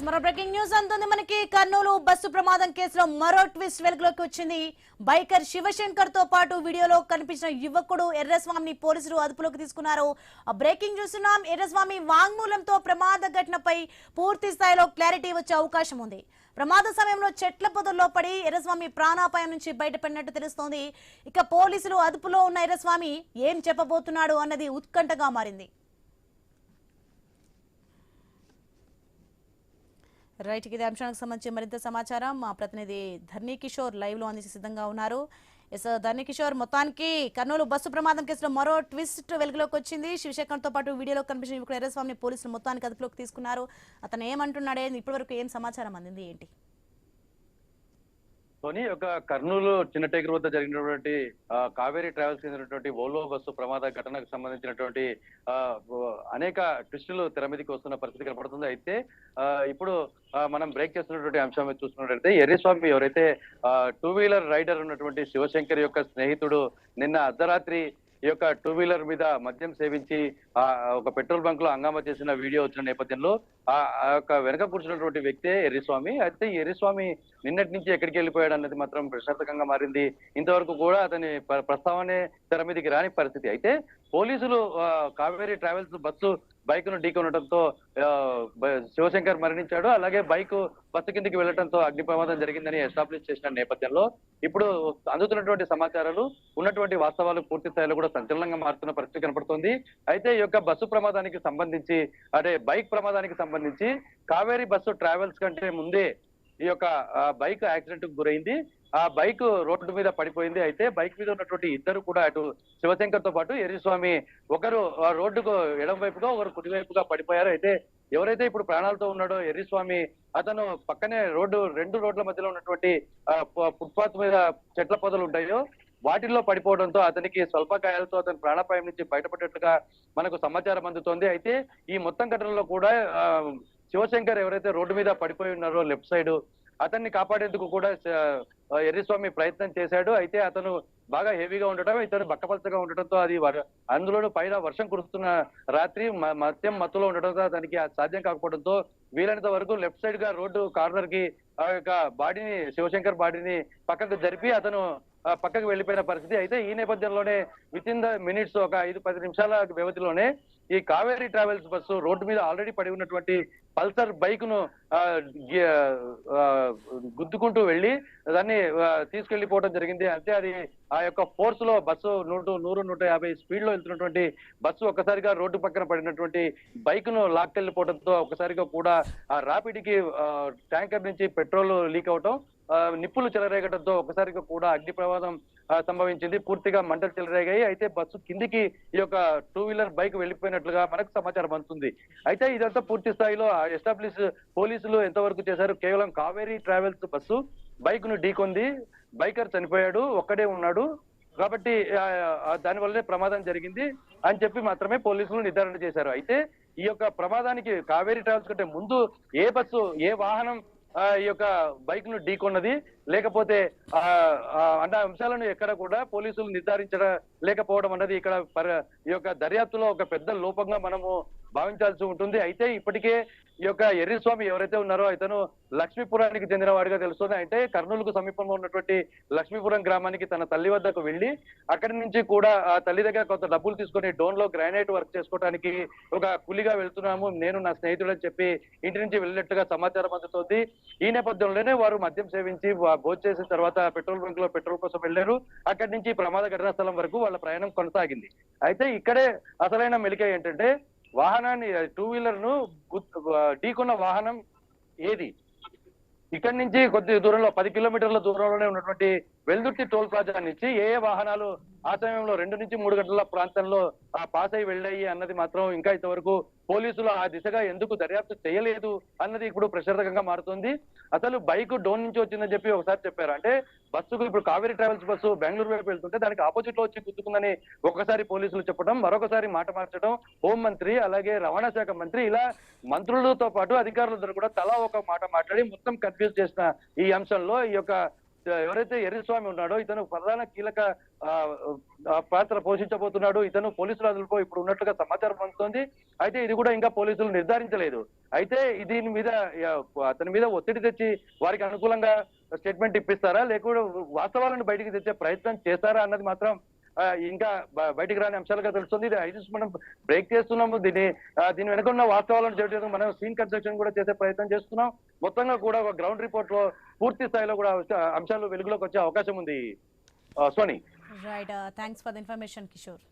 మరో breaking news అందుంది మనకి. Kurnool bus ప్రమాదం కేసులో మరో ట్విస్ట్ వెలుగులోకి వచ్చింది. బైకర్ శివశంకర్ తో పాటు వీడియోలో కనిపించిన యువకుడు ఎర్రస్వామిని పోలీసులు అదుపులోకి తీసుకున్నారు. బ్రేకింగ్ చూస్తున్నాం. ఎర్రస్వామి వాంగ్మూలంతో ప్రమాద ఘటనపై పూర్తి స్థాయిలో క్లారిటీ వచ్చే అవకాశం ఉంది. ప్రమాద సమయంలో చెట్ల పొదల్లో పడి ఎర్రస్వామి ప్రాణాపాయం నుంచి బయటపడినట్టు తెలుస్తోంది. ఇక పోలీసులు అదుపులో ఉన్న ఎర్రస్వామి ఏం చెప్పబోతున్నాడు అన్నది ఉత్కంఠగా మారింది. రైట్, ఇదే అంశానికి సంబంధించి మరింత సమాచారం మా ప్రతినిధి ధర్నీ కిషోర్ లైవ్ లో అందించి సిద్ధంగా ఉన్నారు. ఎస్ ధర్నీ కిషోర్, మొత్తానికి కర్నూలు బస్సు ప్రమాదం కేసులో మరో ట్విస్ట్ వెలుగులోకి వచ్చింది. శివశంకర్ తో పాటు వీడియోలో కనిపించిన యువకుడు ఎర్రస్వామిని పోలీసులు మొత్తానికి అదుపులోకి తీసుకున్నారు. అతను ఏమంటున్నాడే, ఇప్పటివరకు ఏం సమాచారం అందింది, ఏంటి? ఒక కర్నూలు చిన్నటేకర్ వద్ద జరిగినటువంటి కావేరీ ట్రావెల్స్ చెందినటువంటి వోల్వో బస్సు ప్రమాద ఘటనకు సంబంధించినటువంటి అనేక ట్విస్టులు తెర మీదకి వస్తున్న పరిస్థితి కనపడుతుంది. అయితే ఇప్పుడు మనం బ్రేక్ చేస్తున్నటువంటి అంశం చూస్తున్నట్లయితే ఎర్రస్వామి ఎవరైతే టూ వీలర్ రైడర్ ఉన్నటువంటి శివశంకర్ యొక్క స్నేహితుడు నిన్న అర్ధరాత్రి ఈ యొక్క టూ వీలర్ మీద మద్యం సేవించి ఒక పెట్రోల్ బంక్ లో హంగామా చేసిన వీడియో వచ్చిన నేపథ్యంలో ఆ యొక్క వెనక కూర్చున్నటువంటి వ్యక్తే ఎర్రస్వామి. అయితే ఈ ఎర్రస్వామి నిన్నటి నుంచి ఎక్కడికి వెళ్ళిపోయాడు అన్నది మాత్రం ప్రశ్నార్థకంగా మారింది. ఇంతవరకు కూడా అతని ప్రస్తావనే తెర మీదకి రాని పరిస్థితి. అయితే పోలీసులు కావేరీ ట్రావెల్స్ బస్సు బైక్ ను ఢీకొనడంతో శివశంకర్ మరణించాడు. అలాగే బైక్ బస్సు కిందికి వెళ్లడంతో అగ్ని ప్రమాదం జరిగిందని ఎస్టాబ్లిష్ చేసిన నేపథ్యంలో ఇప్పుడు అందుతున్నటువంటి సమాచారాలు ఉన్నటువంటి వాస్తవాలు పూర్తి స్థాయిలో కూడా సంచలనంగా మారుతున్న పరిస్థితి కనపడుతుంది. అయితే ఈ యొక్క బస్సు ప్రమాదానికి సంబంధించి బైక్ ప్రమాదానికి సంబంధించి కావేరీ బస్సు ట్రావెల్స్ కంటే ముందే ఈ యొక్క బైక్ యాక్సిడెంట్ కు గురైంది. ఆ బైక్ రోడ్డు మీద పడిపోయింది. అయితే బైక్ మీద ఉన్నటువంటి ఇద్దరు కూడా అటు శివశంకర్ తో పాటు ఎర్రస్వామి ఒకరు రోడ్డుకు ఎడం వైపుగా ఒకరు కుడి వైపుగా పడిపోయారు. అయితే ఎవరైతే ఇప్పుడు ప్రాణాలతో ఉన్నాడో ఎర్రస్వామి, అతను పక్కనే రెండు రోడ్ల మధ్యలో ఉన్నటువంటి ఫుట్పాత్ మీద చెట్ల పొదలు ఉంటాయో వాటిల్లో పడిపోవడంతో అతనికి స్వల్ప గాయాలతో అతని ప్రాణాపాయం నుంచి బయటపడినట్లుగా మనకు సమాచారం అందుతోంది. అయితే ఈ మొత్తం ఘటనలో కూడా శివశంకర్ ఎవరైతే రోడ్డు మీద పడిపోయి ఉన్నారో లెఫ్ట్ సైడ్, అతన్ని కాపాడేందుకు కూడా ఎర్రస్వామి ప్రయత్నం చేశాడు. అయితే అతను బాగా హెవీగా ఉండటం, ఇతను బక్కపలచగా ఉండటంతో అది అందులోనూ పైన వర్షం కురుస్తున్న రాత్రి మద్యం మత్తులో ఉండటంతో అతనికి సాధ్యం కాకపోవడంతో వీలైనంత వరకు లెఫ్ట్ సైడ్ గా రోడ్డు కార్నర్ కి ఆ యొక్క బాడీని శివశంకర్ బాడీని పక్కకు జరిపి అతను పక్కకు వెళ్లిపోయిన పరిస్థితి. అయితే ఈ నేపథ్యంలోనే విత్ ఇన్ ద మినిట్స్ ఒక 5-10 నిమిషాల వ్యవధిలోనే ఈ కావేరీ ట్రావెల్స్ బస్సు రోడ్డు మీద ఆల్రెడీ పడి ఉన్నటువంటి పల్సర్ బైక్ ను గుద్దుకుంటూ వెళ్లి దాన్ని తీసుకెళ్లిపోవడం జరిగింది. అంటే అది ఆ యొక్క ఫోర్స్ లో బస్సు 100-150 స్పీడ్ లో వెళ్తున్నటువంటి బస్సు ఒక్కసారిగా రోడ్డు పక్కన పడినటువంటి బైక్ ను లాక్కెళ్లిపోవడంతో ఒక్కసారిగా కూడా ఆ రాపిడికి ట్యాంకర్ నుంచి పెట్రోల్ లీక్ అవటం, నిప్పులు చెలరేగడంతో ఒకసారిగా కూడా అగ్ని ప్రమాదం సంభవించింది. పూర్తిగా మంటలు చెలరేగాయి. అయితే బస్సు కిందికి ఈ యొక్క టూ వీలర్ బైక్ వెళ్లిపోయినట్లుగా మనకు సమాచారం అందుతుంది. అయితే ఇదంతా పూర్తి స్థాయిలో ఎస్టాబ్లిష్ పోలీసులు ఎంతవరకు చేశారు? కేవలం కావేరీ ట్రావెల్స్ బస్సు బైక్ ను ఢీకొంది, బైకర్ చనిపోయాడు, ఒక్కడే ఉన్నాడు కాబట్టి దానివల్లనే ప్రమాదం జరిగింది అని చెప్పి మాత్రమే పోలీసులు నిర్ధారణ చేశారు. అయితే ఈ యొక్క ప్రమాదానికి కావేరీ ట్రావెల్స్ కంటే ముందు ఏ బస్సు, ఏ వాహనం ఈ యొక్క బైక్ ను ఢీకొన్నది, లేకపోతే అన్న అంశాలను ఎక్కడ కూడా పోలీసులు నిర్ధారించడం లేకపోవడం అన్నది ఇక్కడ ఈ యొక్క దర్యాప్తులో ఒక పెద్ద లోపంగా మనము భావించాల్సి ఉంటుంది. అయితే ఇప్పటికే ఈ యొక్క ఎర్రస్వామి ఎవరైతే ఉన్నారో ఇతను లక్ష్మీపురానికి చెందిన వాడిగా తెలుస్తుంది. అంటే కర్నూలుకు సమీపంలో ఉన్నటువంటి లక్ష్మీపురం గ్రామానికి తన తల్లి వద్దకు వెళ్లి అక్కడి నుంచి కూడా ఆ తల్లి దగ్గర కొంత డబ్బులు తీసుకొని డోన్ లో గ్రానైట్ వర్క్ చేసుకోవడానికి ఒక కూలిగా వెళ్తున్నాము నేను నా స్నేహితుడు అని చెప్పి ఇంటి నుంచి వెళ్ళినట్టుగా సమాచారం అందుతోంది. ఈ నేపథ్యంలోనే వారు మద్యం సేవించి భోజనం చేసిన తర్వాత పెట్రోల్ బంక్ లో పెట్రోల్ కోసం వెళ్లారు. అక్కడి నుంచి ప్రమాద ఘటనా స్థలం వరకు వాళ్ళ ప్రయాణం కొనసాగింది. అయితే ఇక్కడే అసలైన మెలిక ఏంటంటే వాహనాన్ని టూ వీలర్ ను ఢీకొన్న వాహనం ఏది? ఇక్కడి నుంచి కొద్ది దూరంలో 10 కిలోమీటర్ల దూరంలోనే ఉన్నటువంటి వెల్దుర్తి టోల్ ప్లాజా నుంచి ఏ వాహనాలు ఆ సమయంలో 2 నుంచి 3 గంటల ప్రాంతంలో పాస్ అయి వెళ్ళాయి అన్నది మాత్రం ఇంకా ఇంతవరకు పోలీసులు ఆ దిశగా ఎందుకు దర్యాప్తు చేయలేదు అన్నది ఇప్పుడు ప్రశ్నార్థకంగా మారుతుంది. అసలు బైక్ డోన్ నుంచి వచ్చిందని చెప్పి ఒకసారి చెప్పారు. అంటే బస్సుకు ఇప్పుడు కావేరీ ట్రావెల్స్ బస్సు బెంగళూరు వైపు వెళ్తుంటే దానికి ఆపోజిట్ లో వచ్చి గుద్దుకుందని ఒకసారి పోలీసులు చెప్పడం, మరొకసారి మాట మార్చడం, హోంమంత్రి అలాగే రవాణా శాఖ మంత్రి ఇలా మంత్రులతో పాటు అధికారులందరూ కూడా తలా ఒక మాట మాట్లాడి మొత్తం కన్ఫ్యూజ్ చేసిన ఈ అంశంలో ఈ యొక్క ఎవరైతే ఎర్రస్వామి ఉన్నాడో ఇతను ప్రధాన కీలక పాత్ర పోషించబోతున్నాడు. ఇతను పోలీసుల అదుపులో ఇప్పుడు ఉన్నట్లుగా సమాచారం అందుతోంది. అయితే ఇది కూడా ఇంకా పోలీసులు నిర్ధారించలేదు. అయితే దీని మీద అతని మీద ఒత్తిడి తెచ్చి వారికి అనుకూలంగా స్టేట్మెంట్ ఇప్పిస్తారా, లేకపోతే వాస్తవాలను బయటికి తెచ్చే ప్రయత్నం చేస్తారా అన్నది మాత్రం ఇంకా బయటికి రాని అంశాలుగా తెలుస్తుంది. ఇది ఐదు మనం బ్రేక్ చేస్తున్నాము. దీని వెనుక ఉన్న వాస్తవాలను చేయడం మనం సీన్ కన్స్ట్రక్షన్ కూడా చేసే ప్రయత్నం చేస్తున్నాం. మొత్తంగా కూడా ఒక గ్రౌండ్ రిపోర్ట్ లో పూర్తి స్థాయిలో కూడా అంశాలు వెలుగులోకి వచ్చే అవకాశం ఉంది. Soni, right, thanks for the information Kishore.